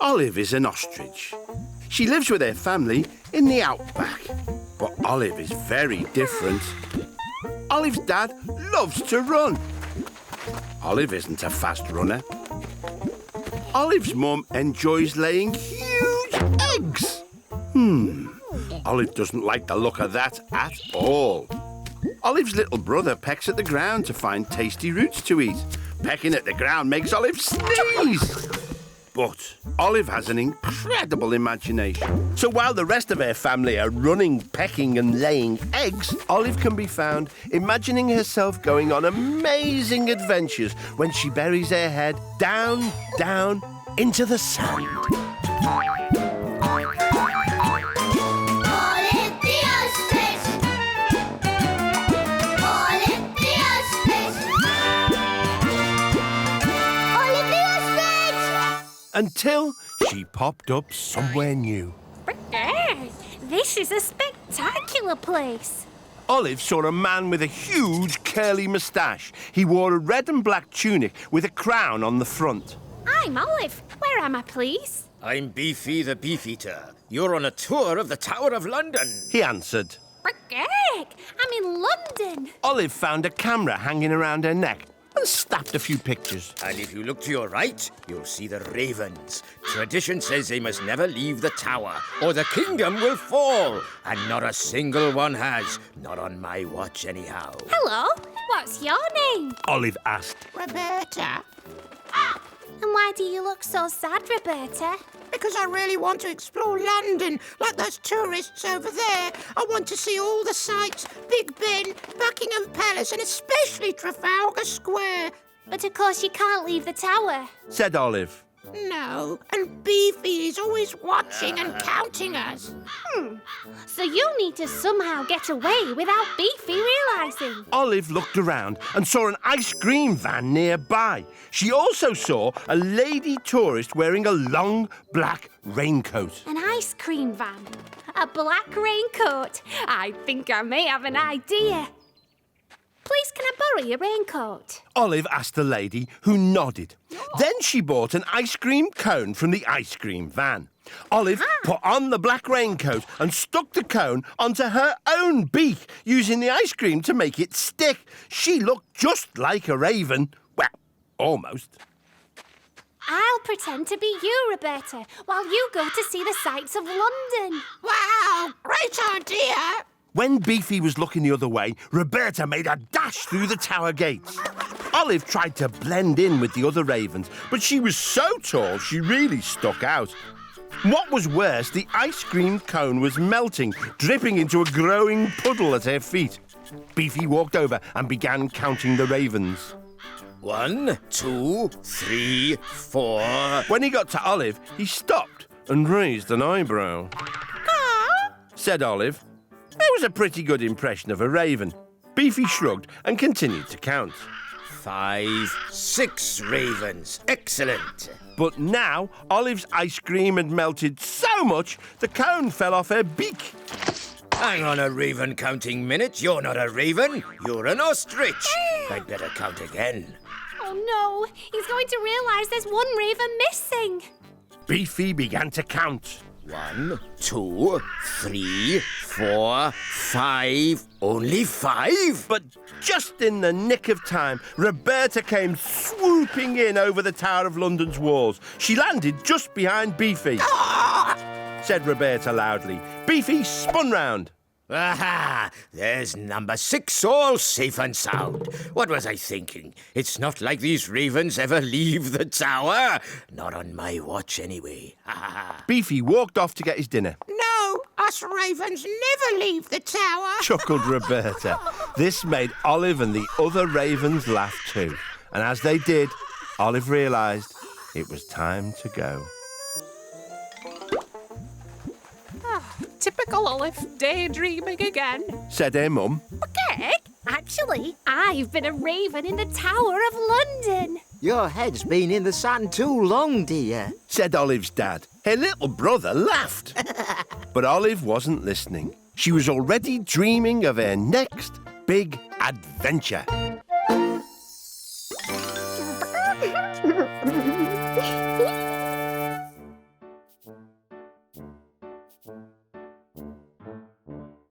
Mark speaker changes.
Speaker 1: Olive is an ostrich. She lives with her family in the outback. But Olive is very different. Olive's dad loves to run. Olive isn't a fast runner. Olive's mum enjoys laying huge eggs. Olive doesn't like the look of that at all. Olive's little brother pecks at the ground to find tasty roots to eat. Pecking at the ground makes Olive sneeze. But Olive has an incredible imagination. So while the rest of her family are running, pecking and laying eggs, Olive can be found imagining herself going on amazing adventures when she buries her head down, down into the sand. Until she popped up somewhere new.
Speaker 2: This is a spectacular place.
Speaker 1: Olive saw a man with a huge curly moustache. He wore a red and black tunic with a crown on the front.
Speaker 2: I'm Olive. Where am I, please?
Speaker 3: I'm Beefy the Beefeater. You're on a tour of the Tower of London.
Speaker 1: He answered.
Speaker 2: I'm in London.
Speaker 1: Olive found a camera hanging around her neck and snapped a few pictures.
Speaker 3: And if you look to your right, you'll see the ravens. Tradition says they must never leave the tower, or the kingdom will fall. And not a single one has. Not on my watch, anyhow.
Speaker 2: Hello. What's your name?
Speaker 1: Olive asked.
Speaker 4: Roberta.
Speaker 2: And why do you look so sad, Roberta?
Speaker 4: Because I really want to explore London, like those tourists over there. I want to see all the sights, Big Ben, Buckingham Palace, and especially Trafalgar Square.
Speaker 2: But of course you can't leave the tower.
Speaker 1: Said Olive.
Speaker 4: No, and Beefy is always watching and counting us.
Speaker 2: So you need to somehow get away without Beefy realising.
Speaker 1: Olive looked around and saw an ice cream van nearby. She also saw a lady tourist wearing a long black raincoat.
Speaker 2: An ice cream van. A black raincoat. I think I may have an idea. Please, can I borrow your raincoat?
Speaker 1: Olive asked the lady, who nodded. Then she bought an ice cream cone from the ice cream van. Olive put on the black raincoat and stuck the cone onto her own beak, using the ice cream to make it stick. She looked just like a raven. Well, almost.
Speaker 2: I'll pretend to be you, Roberta, while you go to see the sights of London.
Speaker 4: Wow, great idea.
Speaker 1: When Beefy was looking the other way, Roberta made a dash through the tower gates. Olive tried to blend in with the other ravens, but she was so tall she really stuck out. What was worse, the ice cream cone was melting, dripping into a growing puddle at her feet. Beefy walked over and began counting the ravens.
Speaker 3: 1, 2, 3, 4...
Speaker 1: When he got to Olive, he stopped and raised an eyebrow. Said Olive. It was a pretty good impression of a raven. Beefy shrugged and continued to count.
Speaker 3: 5, 6 ravens. Excellent.
Speaker 1: But now, Olive's ice cream had melted so much, the cone fell off her beak.
Speaker 3: Hang on a raven counting minute. You're not a raven. You're an ostrich. I'd better count again.
Speaker 2: Oh, no. He's going to realise there's one raven missing.
Speaker 1: Beefy began to count.
Speaker 3: 1, 2, 3, 4, 5. Only 5?
Speaker 1: But just in the nick of time, Roberta came swooping in over the Tower of London's walls. She landed just behind Beefy. Said Roberta loudly. Beefy spun round.
Speaker 3: Aha! There's number 6, all safe and sound. What was I thinking? It's not like these ravens ever leave the tower. Not on my watch, anyway.
Speaker 1: Beefy walked off to get his dinner.
Speaker 4: No, us ravens never leave the tower.
Speaker 1: Chuckled Roberta. This made Olive and the other ravens laugh too. And as they did, Olive realised it was time to go.
Speaker 5: Typical Olive, daydreaming again.
Speaker 1: Said her mum.
Speaker 2: Okay. Actually, I've been a raven in the Tower of London.
Speaker 6: Your head's been in the sand too long, dear.
Speaker 1: Said Olive's dad. Her little brother laughed. But Olive wasn't listening. She was already dreaming of her next big adventure.